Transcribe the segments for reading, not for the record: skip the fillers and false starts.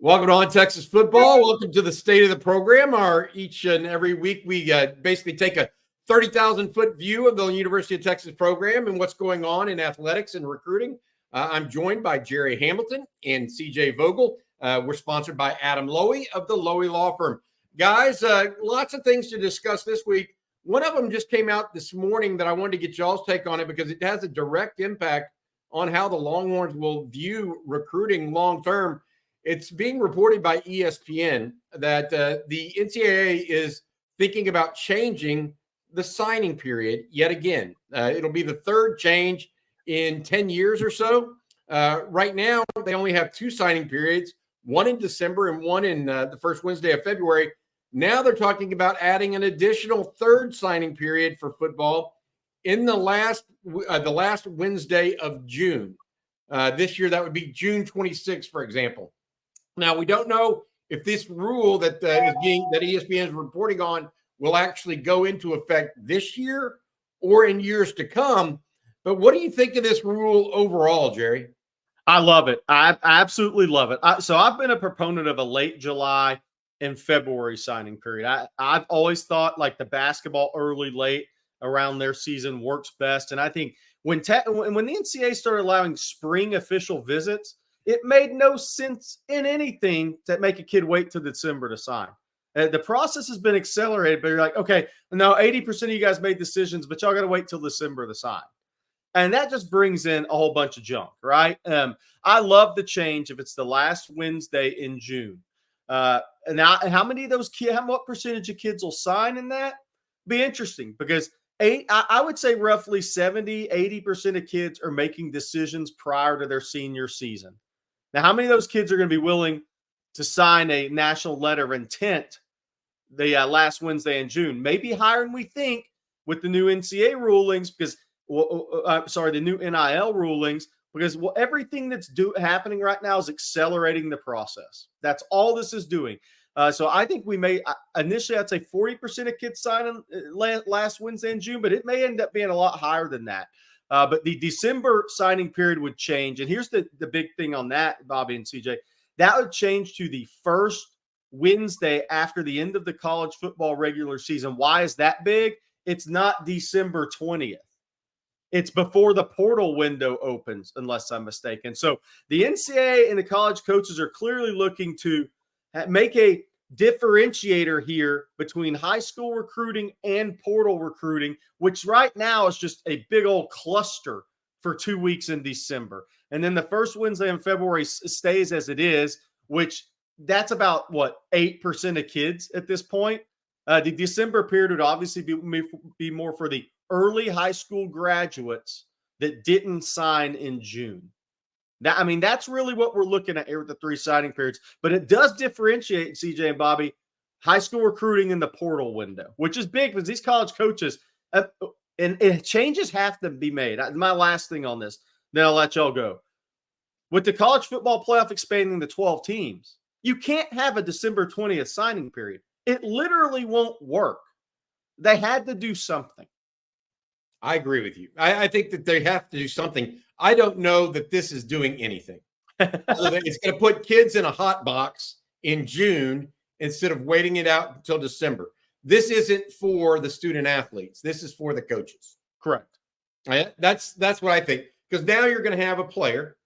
Welcome on Texas football. Welcome to the state of the program. Each and every week, we basically take a 30,000-foot view of the University of Texas program and what's going on in athletics and recruiting. I'm joined by Gerry Hamilton and CJ Vogel. We're sponsored by Adam Lowy of the Lowy Law Firm. Guys, lots of things to discuss this week. One of them just came out this morning that I wanted to get y'all's take on it because it has a direct impact on how the Longhorns will view recruiting long-term. It's being reported by ESPN that the NCAA is thinking about changing the signing period yet again. It'll be the third change in 10 years or so. Right now, they only have two signing periods, one in December and one in the first Wednesday of February. Now they're talking about adding an additional third signing period for football in the last Wednesday of June. This year, that would be June 26th, for example. Now, we don't know if this rule that ESPN is reporting on will actually go into effect this year or in years to come. But what do you think of this rule overall, Gerry? I love it. I absolutely love it. So I've been a proponent of a late July and February signing period. I've always thought like the basketball early, late around their season works best. And I think when the NCAA started allowing spring official visits, it made no sense in anything to make a kid wait till December to sign. The process has been accelerated, but you're like, okay, no, 80% of you guys made decisions, but y'all got to wait till December to sign. And that just brings in a whole bunch of junk, right? I love the change if it's the last Wednesday in June. Now, how many of those kids, what percentage of kids will sign in that? Be interesting because I would say roughly 70-80% of kids are making decisions prior to their senior season. Now, how many of those kids are going to be willing to sign a national letter of intent the last Wednesday in June? Maybe higher than we think with the new NCAA rulings because, the new NIL rulings because everything that's happening right now is accelerating the process. That's all this is doing. So I think we may initially, I'd say 40% of kids signing last Wednesday in June, but it may end up being a lot higher than that. But the December signing period would change. And here's the big thing on that, Bobby and CJ. That would change to the first Wednesday after the end of the college football regular season. Why is that big? It's not December 20th. It's before the portal window opens, unless I'm mistaken. So the NCAA and the college coaches are clearly looking to make a differentiator here between high school recruiting and portal recruiting, which right now is just a big old cluster for 2 weeks in December. And then the first Wednesday in February stays as it is, which that's about, 8% of kids at this point. The December period would obviously be more for the early high school graduates that didn't sign in June. That's really what we're looking at here with the three signing periods. But it does differentiate, CJ and Bobby, high school recruiting in the portal window, which is big because these college coaches, and changes have to be made. My last thing on this, then I'll let y'all go. With the college football playoff expanding to 12 teams, you can't have a December 20th signing period. It literally won't work. They had to do something. I agree with you. I think that they have to do something. I don't know that this is doing anything. So that it's going to put kids in a hot box in June instead of waiting it out until December. This isn't for the student athletes. This is for the coaches. Correct. That's what I think. Because now you're going to have a player,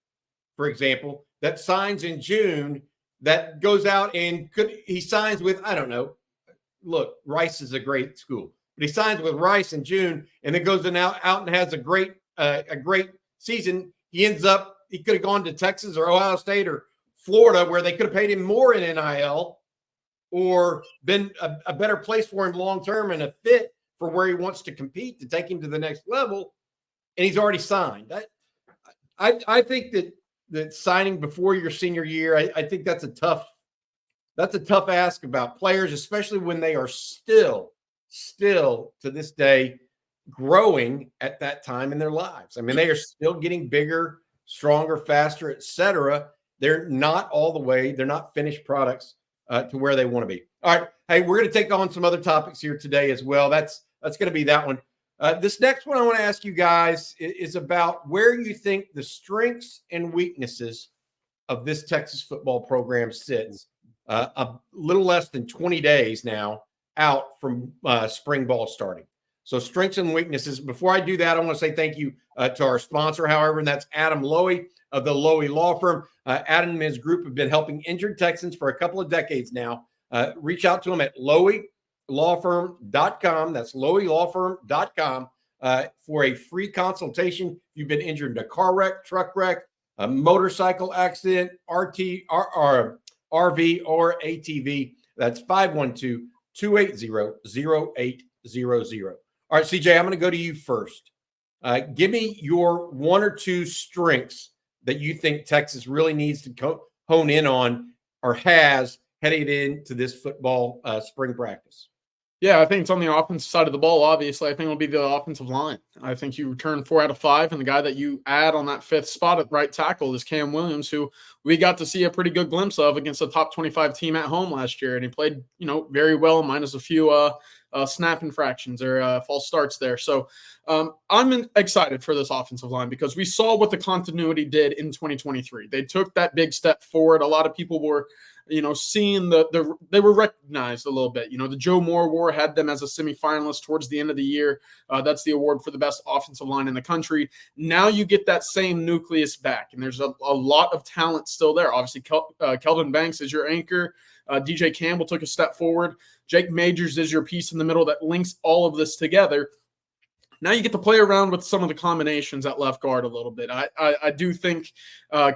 for example, that signs in June that goes out and he signs with, I don't know. Look, Rice is a great school. But he signs with Rice in June and then goes out and has a great season. He could have gone to Texas or Ohio State or Florida where they could have paid him more in NIL or been a better place for him long-term and a fit for where he wants to compete to take him to the next level. And he's already signed. I think that signing before your senior year, I think that's a tough ask about players, especially when they are still to this day growing at that time in their lives. They are still getting bigger, stronger, faster, etc. They're not all the way. They're not finished products to where they want to be. All right. Hey, we're going to take on some other topics here today as well. That's going to be that one. This next one I want to ask you guys is about where you think the strengths and weaknesses of this Texas football program sits a little less than 20 days now out from spring ball starting. So strengths and weaknesses. Before I do that, I want to say thank you to our sponsor, however, and that's Adam Lowy of the Lowy Law Firm. Adam and his group have been helping injured Texans for a couple of decades now. Reach out to them at loweylawfirm.com. That's loweylawfirm.com for a free consultation. If you've been injured in a car wreck, truck wreck, a motorcycle accident, RV, or ATV, that's 512-280-0800. All right, CJ, I'm going to go to you first. Give me your one or two strengths that you think Texas really needs to hone in on or has headed into this football spring practice. Yeah, I think it's on the offensive side of the ball, obviously. I think it'll be the offensive line. I think you return 4 out of 5, and the guy that you add on that 5th spot at right tackle is Cam Williams, who we got to see a pretty good glimpse of against a top 25 team at home last year, and he played, very well, minus a few snap infractions or false starts there. So I'm excited for this offensive line because we saw what the continuity did in 2023. They took that big step forward. A lot of people were seeing they were recognized a little bit. The Joe Moore Award had them as a semifinalist towards the end of the year. That's the award for the best offensive line in the country. Now you get that same nucleus back, and there's a lot of talent still there. Obviously, Kelvin Banks is your anchor. DJ Campbell took a step forward. Jake Majors is your piece in the middle that links all of this together. Now you get to play around with some of the combinations at left guard a little bit. I do think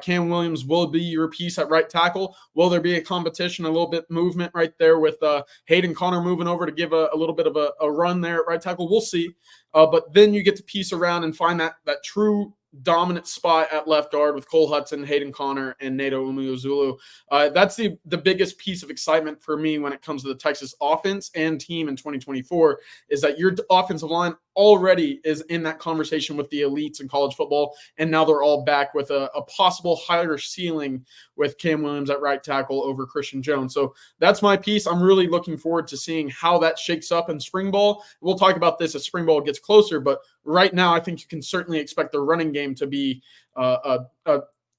Cam Williams will be your piece at right tackle. Will there be a competition, a little bit movement right there with Hayden Connor moving over to give a little bit of a run there at right tackle? We'll see. But then you get to piece around and find that true dominant spot at left guard with Cole Hudson, Hayden Connor, and Nato Umuozulu. That's the biggest piece of excitement for me when it comes to the Texas offense and team in 2024 is that your offensive line already is in that conversation with the elites in college football, and now they're all back with a possible higher ceiling with Cam Williams at right tackle over Christian Jones. So that's my piece. I'm really looking forward to seeing how that shakes up in spring ball. We'll talk about this as spring ball gets closer, but right now I think you can certainly expect the running game to be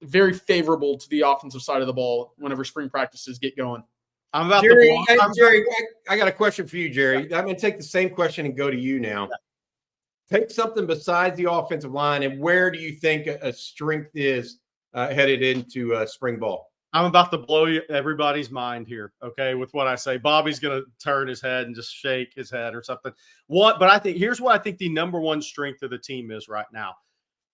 very favorable to the offensive side of the ball whenever spring practices get going. I'm about Gerry, Gerry, I got a question for you, Gerry. I'm going to take the same question and go to you now. Take something besides the offensive line, and where do you think a strength is headed into spring ball? I'm about to blow everybody's mind here, okay, with what I say. Bobby's going to turn his head and just shake his head or something. But here's what I think the number one strength of the team is right now,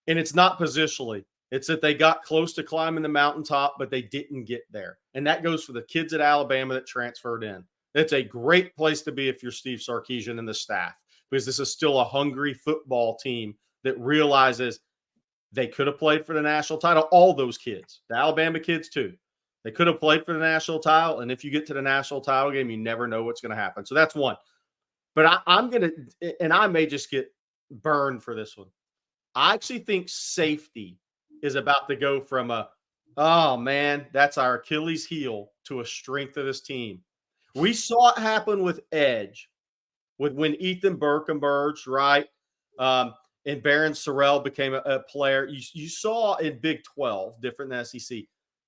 and it's not positionally. It's that they got close to climbing the mountaintop, but they didn't get there, and that goes for the kids at Alabama that transferred in. It's a great place to be if you're Steve Sarkisian and the staff, because this is still a hungry football team that realizes they could have played for the national title. All those kids, the Alabama kids too, they could have played for the national title. And if you get to the national title game, you never know what's going to happen. So that's one. But I'm going to, and I may just get burned for this one. I actually think safety is about to go from oh man, that's our Achilles heel to a strength of this team. We saw it happen with edge. When Ethan Burke emerged, right, and Baron Sorrell became a player, you saw in Big 12, different than SEC,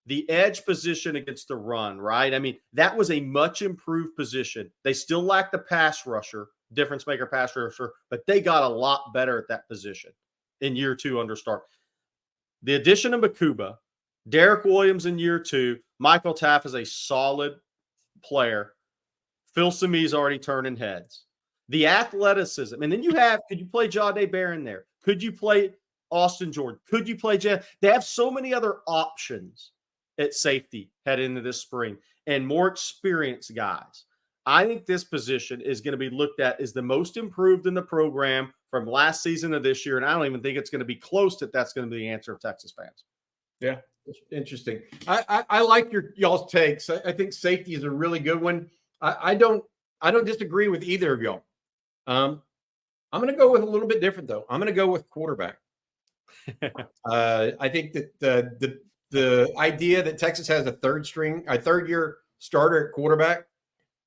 the edge position against the run, right? I mean, that was a much improved position. They still lack the pass rusher, difference maker pass rusher, but they got a lot better at that position in year 2 under Stark. The addition of Makuba, Derek Williams in year 2, Michael Taff is a solid player. Phil Sami's already turning heads. The athleticism. And then could you play Jahdae Barron there? Could you play Austin Jordan? Could you play Jeff? They have so many other options at safety heading into this spring and more experienced guys. I think this position is going to be looked at as the most improved in the program from last season to this year. And I don't even think it's going to be close to that's going to be the answer of Texas fans. Yeah, interesting. I like y'all's takes. I think safety is a really good one. I don't disagree with either of y'all. I'm going to go with a little bit different, though. I'm going to go with quarterback. I think that the idea that Texas has a third-year starter at quarterback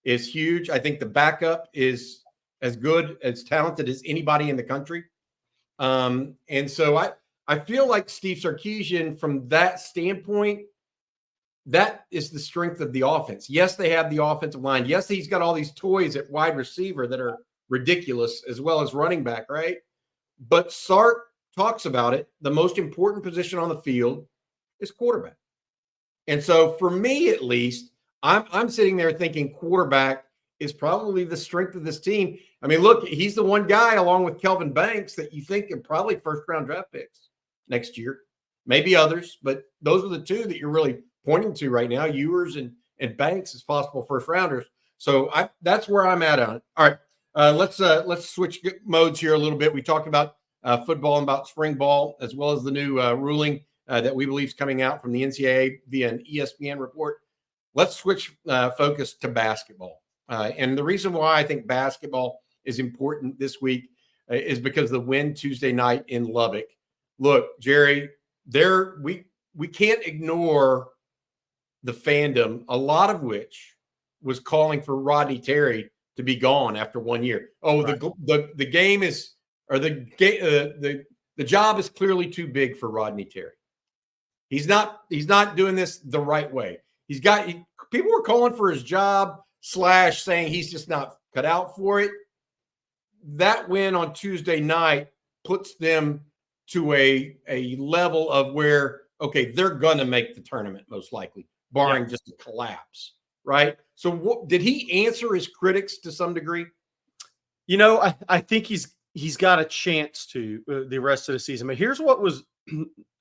is huge. I think the backup is as good, as talented as anybody in the country. And so I feel like Steve Sarkisian, from that standpoint, that is the strength of the offense. Yes, they have the offensive line. Yes, he's got all these toys at wide receiver that are ridiculous, as well as running back, right? But Sark talks about it. The most important position on the field is quarterback. And so for me, at least, I'm sitting there thinking quarterback is probably the strength of this team. I mean, look, he's the one guy along with Kelvin Banks that you think are probably first-round draft picks next year. Maybe others, but those are the two that you're really pointing to right now, Ewers and Banks as possible first-rounders. So that's where I'm at on it. All right, let's switch modes here a little bit. We talked about football and about spring ball, as well as the new ruling that we believe is coming out from the NCAA via an ESPN report. Let's switch focus to basketball. And the reason why I think basketball is important this week is because the win Tuesday night in Lubbock. Look, Gerry, we can't ignore the fandom, a lot of which was calling for Rodney Terry to be gone after 1 year. Oh, right. the game is, or the job is clearly too big for Rodney Terry. He's not doing this the right way. People were calling for his job / saying he's just not cut out for it. That win on Tuesday night puts them to a level of where, okay, they're going to make the tournament most likely, barring just a collapse, right? So did he answer his critics to some degree? You know, I think he's got a chance to the rest of the season. But here's what was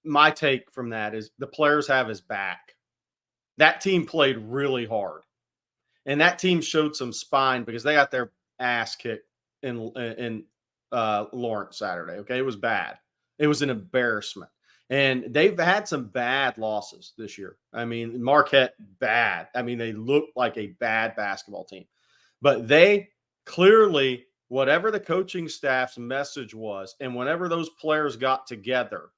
my take from that is the players have his back. That team played really hard. And that team showed some spine because they got their ass kicked in Lawrence Saturday. Okay, it was bad. It was an embarrassment. And they've had some bad losses this year. I mean, Marquette, bad. I mean, they look like a bad basketball team. But they clearly, whatever the coaching staff's message was, and whenever those players got together,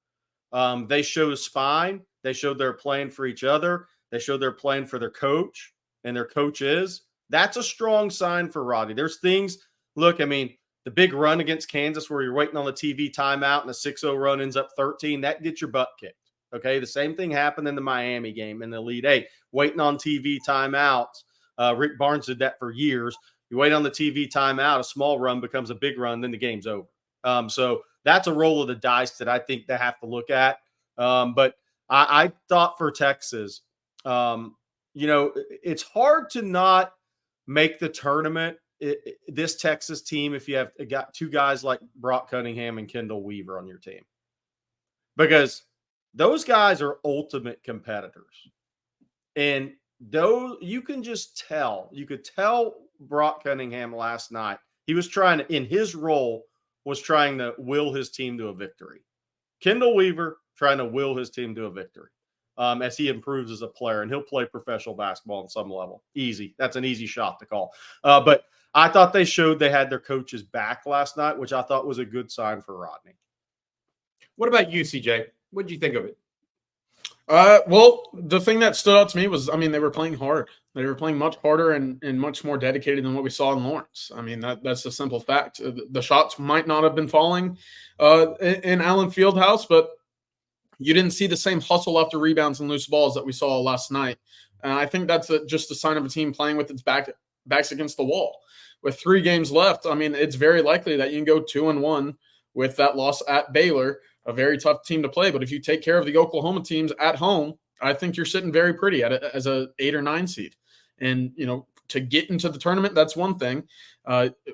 they showed spine. They showed they're playing for each other. They showed they're playing for their coach. And their coach is, that's a strong sign for Rodney. There's things, look, I mean, the big run against Kansas where you're waiting on the TV timeout and a 6-0 run ends up 13, that gets your butt kicked, okay? The same thing happened in the Miami game in the Elite Eight, waiting on TV timeouts. Rick Barnes did that for years. You wait on the TV timeout, a small run becomes a big run, then the game's over. So that's a roll of the dice that I think they have to look at. But I thought for Texas, you know, it's hard to not make the tournament. This Texas team, if you have got two guys like Brock Cunningham and Kendall Weaver on your team, because those guys are ultimate competitors. And though you can just tell, you could tell Brock Cunningham last night, he was trying to, in his role, was trying to will his team to a victory. Kendall Weaver trying to will his team to a victory. As he improves as a player, and he'll play professional basketball on some level. Easy. That's an easy shot to call. But I thought they showed they had their coaches back last night, which I thought was a good sign for Rodney. What about you, CJ? What did you think of it? Well, the thing that stood out to me was, I mean, they were playing hard. They were playing much harder and much more dedicated than what we saw in Lawrence. I mean, that's a simple fact. The shots might not have been falling in Allen Fieldhouse, but you didn't see the same hustle after rebounds and loose balls that we saw last night. And I think that's just a sign of a team playing with its backs against the wall. With 3 games left, I mean, it's very likely that you can go 2-1 with that loss at Baylor, a very tough team to play. But if you take care of the Oklahoma teams at home, I think you're sitting very pretty as a 8 or 9 seed. And, you know, to get into the tournament, that's one thing.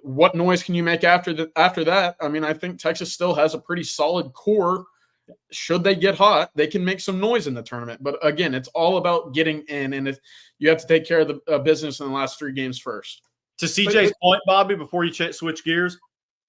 What noise can you make after that? I mean, I think Texas still has a pretty solid core. Should they get hot, they can make some noise in the tournament. But again, it's all about getting in, and if you have to take care of the business in the last 3 games first. To CJ's point, Bobby, before you switch gears,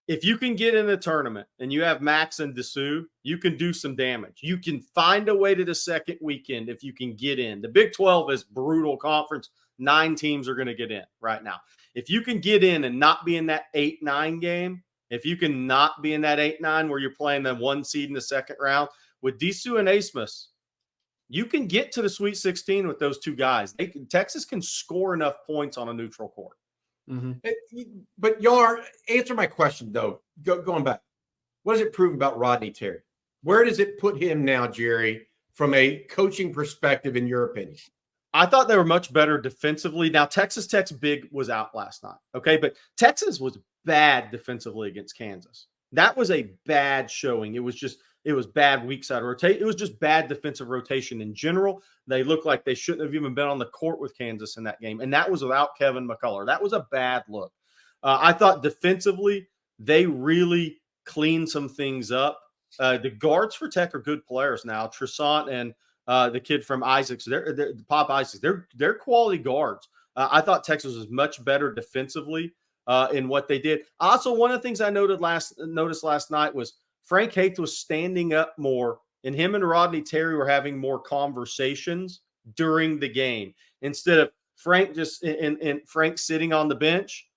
if you can get in the tournament and you have Max and Dessou, you can do some damage. You can find a way to the second weekend if you can get in. The Big 12 is brutal conference. 9 teams are going to get in right now. If you can get in and not be in that 8-9 game, if you can not be in that 8-9 where you're playing the 1 seed in the second round, with Dessou and Asmus, you can get to the Sweet 16 with those 2 guys. Texas can score enough points on a neutral court. Mm-hmm. But answer my question, though. Going back, what does it prove about Rodney Terry? Where does it put him now, Gerry, from a coaching perspective, in your opinion? I thought they were much better defensively. Now, Texas Tech's big was out last night, okay? But Texas was bad defensively against Kansas. That was a bad showing. It was bad weak side rotation. It was just bad defensive rotation in general. They looked like they shouldn't have even been on the court with Kansas in that game, and that was without Kevin McCullough. That was a bad look. I thought defensively they really cleaned some things up. The guards for Tech are good players now. Trisant and the kid from Isaacs, they're Pop Isaacs. They're quality guards. I thought Texas was much better defensively in what they did. Also, one of the things I noticed last night was Frank Haith was standing up more, and him and Rodney Terry were having more conversations during the game instead of Frank just and Frank sitting on the bench.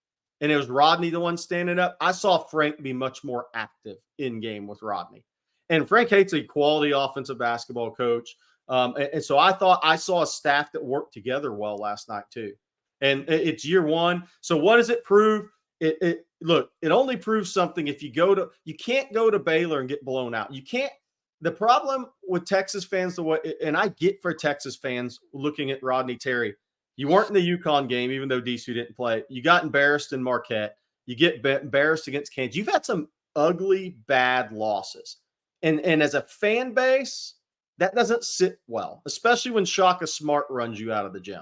And it was Rodney the one standing up. I saw Frank be much more active in game with Rodney. And Frank Haith's a quality offensive basketball coach. And so I thought I saw a staff that worked together well last night too. And it's year one. So what does it prove? Look, it only proves something if you can't go to Baylor and get blown out. You can't. The problem with Texas fans, and I get for Texas fans looking at Rodney Terry, you weren't in the UConn game, even though DSU didn't play. You got embarrassed in Marquette. You get embarrassed against Kansas. You've had some ugly, bad losses. And as a fan base, that doesn't sit well, especially when Shaka Smart runs you out of the gym.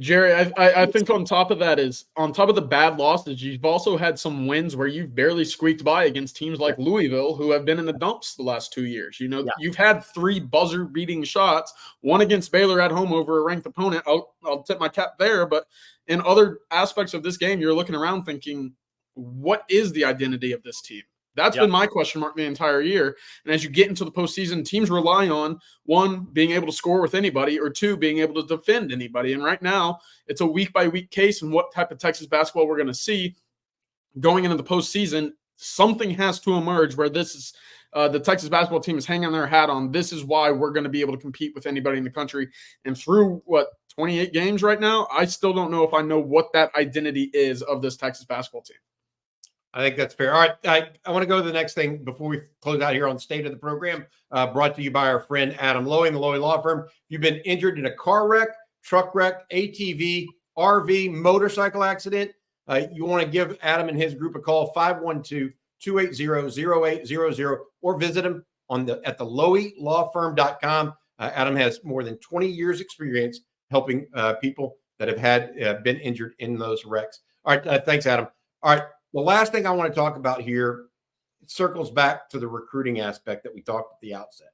Gerry, I think on top of the bad losses, you've also had some wins where you've barely squeaked by against teams like Louisville, who have been in the dumps the last 2 years. You've had 3 buzzer-beating shots, one against Baylor at home over a ranked opponent. I'll tip my cap there, but in other aspects of this game, you're looking around thinking, what is the identity of this team? That's been my question mark the entire year. And as you get into the postseason, teams rely on, 1, being able to score with anybody, or 2, being able to defend anybody. And right now, it's a week-by-week case and what type of Texas basketball we're going to see going into the postseason. Something has to emerge where this is the Texas basketball team is hanging their hat on. This is why we're going to be able to compete with anybody in the country. And through, 28 games right now, I still don't know if I know what that identity is of this Texas basketball team. I think that's fair. All right. I want to go to the next thing before we close out here on State of the Program, brought to you by our friend Adam Lowy, the Lowy Law Firm. If you've been injured in a car wreck, truck wreck, ATV, RV, motorcycle accident, you want to give Adam and his group a call, 512-280-0800, or visit him at the LowyLawFirm.com. Adam has more than 20 years experience helping people that have been injured in those wrecks. All right. Thanks, Adam. All right. The last thing I want to talk about here, it circles back to the recruiting aspect that we talked at the outset.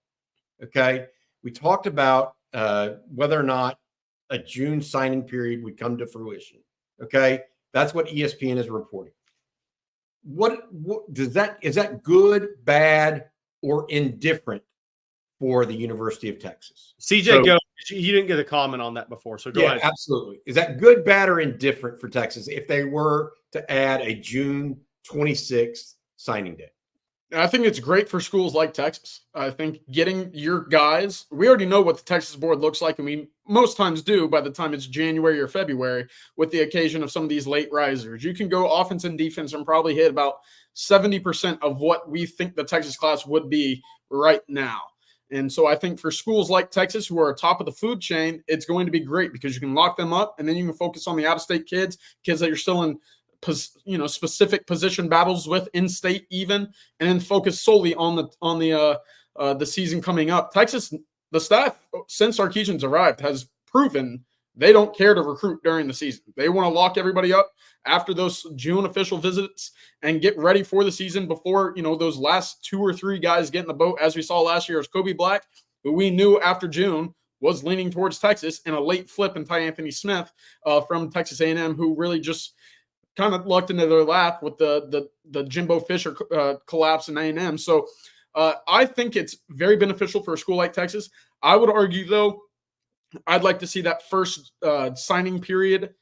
Okay. We talked about whether or not a June signing period would come to fruition. Okay. That's what ESPN is reporting. What is that good, bad, or indifferent for the University of Texas? CJ, go. You didn't get a comment on that before, so go ahead. Absolutely. Is that good, bad, or indifferent for Texas if they were to add a June 26th signing day? I think it's great for schools like Texas. I think getting your guys, we already know what the Texas board looks like, and we most times do by the time it's January or February, with the occasion of some of these late risers. You can go offense and defense and probably hit about 70% of what we think the Texas class would be right now. And so I think for schools like Texas, who are top of the food chain, it's going to be great because you can lock them up, and then you can focus on the out-of-state kids that you're still in specific position battles with in-state even, and then focus solely on the season coming up. Texas, the staff since Sarkisian's arrived has proven they don't care to recruit during the season. They want to lock everybody up after those June official visits and get ready for the season before, those last 2 or 3 guys get in the boat, as we saw last year as Kobe Black, who we knew after June was leaning towards Texas, and a late flip in Ty Anthony Smith from Texas A&M, who really just kind of lucked into their lap with the Jimbo Fisher collapse in A&M. So I think it's very beneficial for a school like Texas. I would argue, though, I'd like to see that first signing period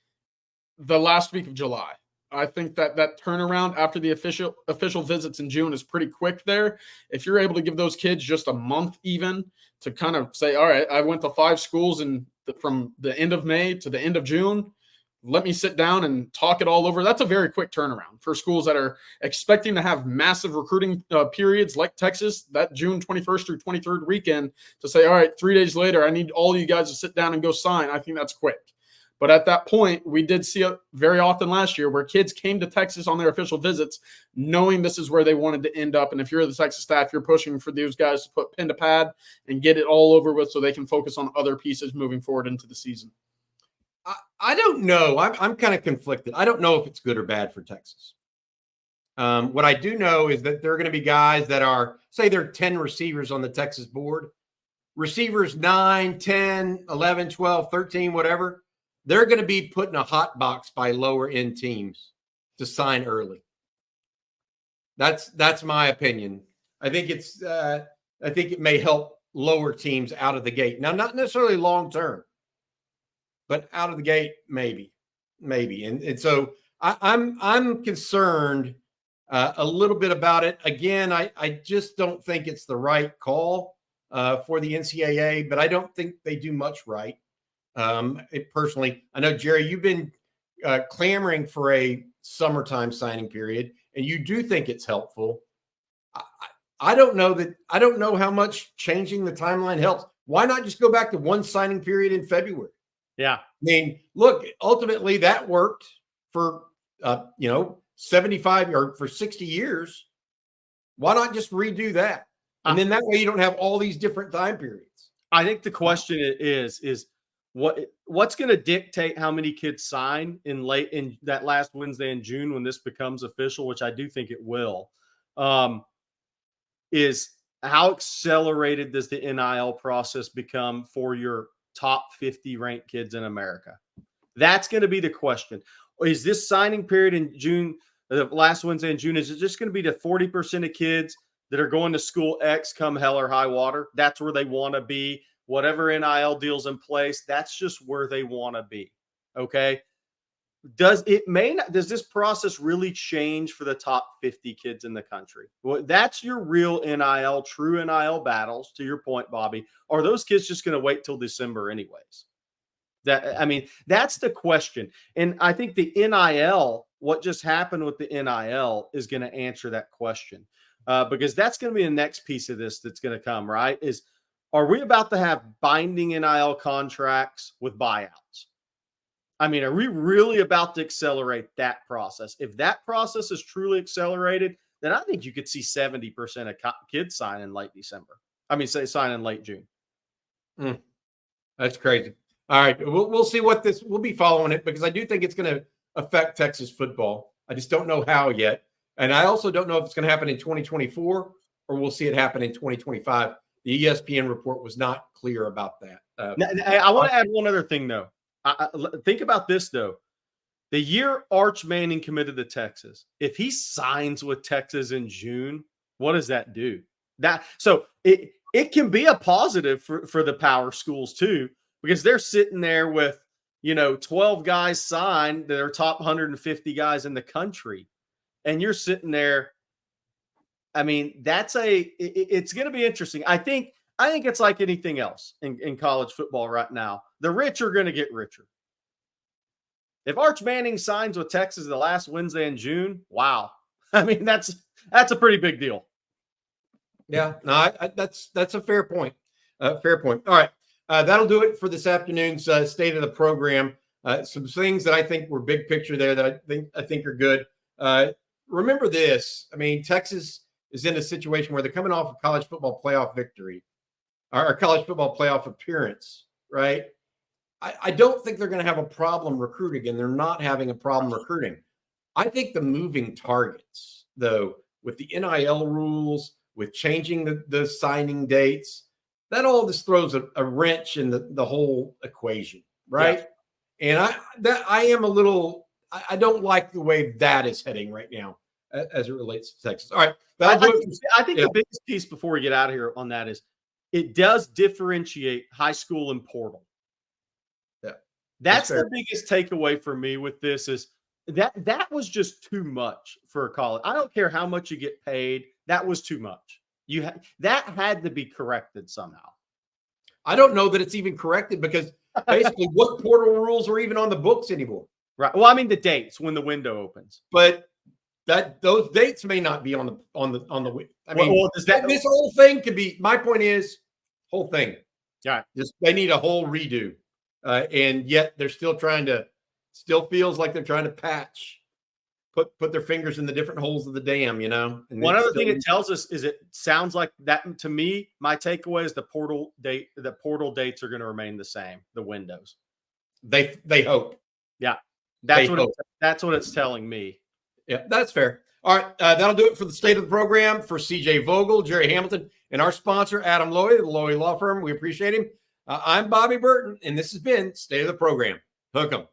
the last week of July. I think that turnaround after the official visits in June is pretty quick there. If you're able to give those kids just a month even to kind of say, all right, I went to 5 schools from the end of May to the end of June, let me sit down and talk it all over. That's a very quick turnaround for schools that are expecting to have massive recruiting periods like Texas, that June 21st through 23rd weekend, to say, all right, 3 days later, I need all you guys to sit down and go sign. I think that's quick. But at that point, we did see it very often last year where kids came to Texas on their official visits knowing this is where they wanted to end up. And if you're the Texas staff, you're pushing for those guys to put pen to pad and get it all over with so they can focus on other pieces moving forward into the season. I don't know. I'm kind of conflicted. I don't know if it's good or bad for Texas. What I do know is that there are going to be guys that are, say there are 10 receivers on the Texas board. Receivers 9, 10, 11, 12, 13, whatever. They're going to be put in a hot box by lower end teams to sign early. That's my opinion. I think it may help lower teams out of the gate. Now, not necessarily long term, but out of the gate, maybe. And so I'm concerned a little bit about it. Again, I just don't think it's the right call for the NCAA, but I don't think they do much right. Personally, I know, Gerry, you've been clamoring for a summertime signing period, and you do think it's helpful. I don't know how much changing the timeline helps. Why not just go back to one signing period in February? Yeah. I mean, look, ultimately that worked for 75 or for 60 years. Why not just redo that? And then that way you don't have all these different time periods. I think the question is what's going to dictate how many kids sign in that last Wednesday in June when this becomes official, which I do think it will, is how accelerated does the NIL process become for your top 50 ranked kids in America? That's going to be the question. Is this signing period in June, the last Wednesday in June, is it just going to be the 40% of kids that are going to school X come hell or high water? That's where they want to be. Whatever NIL deals in place, that's just where they want to be. Okay. Does this process really change for the top 50 kids in the country? Well, that's your real NIL, true NIL battles, to your point, Bobby. Are those kids just going to wait till December anyways? That's the question. And I think the NIL, what just happened with the NIL, is going to answer that question. Because that's going to be the next piece of this that's going to come, right? Are we about to have binding NIL contracts with buyouts? I mean, are we really about to accelerate that process? If that process is truly accelerated, then I think you could see 70% of kids sign in late December. Sign in late June. That's crazy. All right. We'll see we'll be following it because I do think it's going to affect Texas football. I just don't know how yet. And I also don't know if it's going to happen in 2024 or we'll see it happen in 2025. The ESPN report was not clear about that. I want to add one other thing, though. Think about this, though. The year Arch Manning committed to Texas, if he signs with Texas in June, what does that do? So it can be a positive for the power schools, too, because they're sitting there with, 12 guys signed that are top 150 guys in the country. And you're sitting there. I mean, it's going to be interesting. I think it's like anything else in college football right now. The rich are going to get richer. If Arch Manning signs with Texas the last Wednesday in June, wow. I mean, that's a pretty big deal. Yeah, no, that's a fair point. Fair point. All right. That'll do it for this afternoon's state of the program. Some things that I think were big picture there that I think are good. Remember this. I mean, Texas is in a situation where they're coming off a college football playoff victory, or college football playoff appearance, right? I don't think they're going to have a problem recruiting, and they're not having a problem recruiting. I think the moving targets, though, with the NIL rules, with changing the signing dates, that all just throws a wrench in the whole equation, right? Yeah. And I don't like the way that is heading right now as it relates to Texas. All right. I think the biggest piece before we get out of here on that is it does differentiate high school and portal. Yeah. That's the biggest takeaway for me with this is that was just too much for a college. I don't care how much you get paid. That was too much. That had to be corrected somehow. I don't know that it's even corrected because basically what portal rules are even on the books anymore? Right. Well, I mean the dates when the window opens. But those dates may not be on the. I mean, Well, does that? this whole thing could be. My point is, whole thing. Yeah. Just they need a whole redo, and yet they're still trying to. Still feels like they're trying to patch. Put their fingers in the different holes of the dam, you know. And One other thing it tells us is it sounds like that to me. My takeaway is the portal dates are going to remain the same. The windows. They hope. Yeah, that's what it's telling me. Yeah, that's fair. All right, that'll do it for the state of the program. For CJ Vogel, Gerry Hamilton, and our sponsor Adam Lowy, the Lowy Law Firm. We appreciate him. I'm Bobby Burton, and this has been State of the Program. Hook 'em.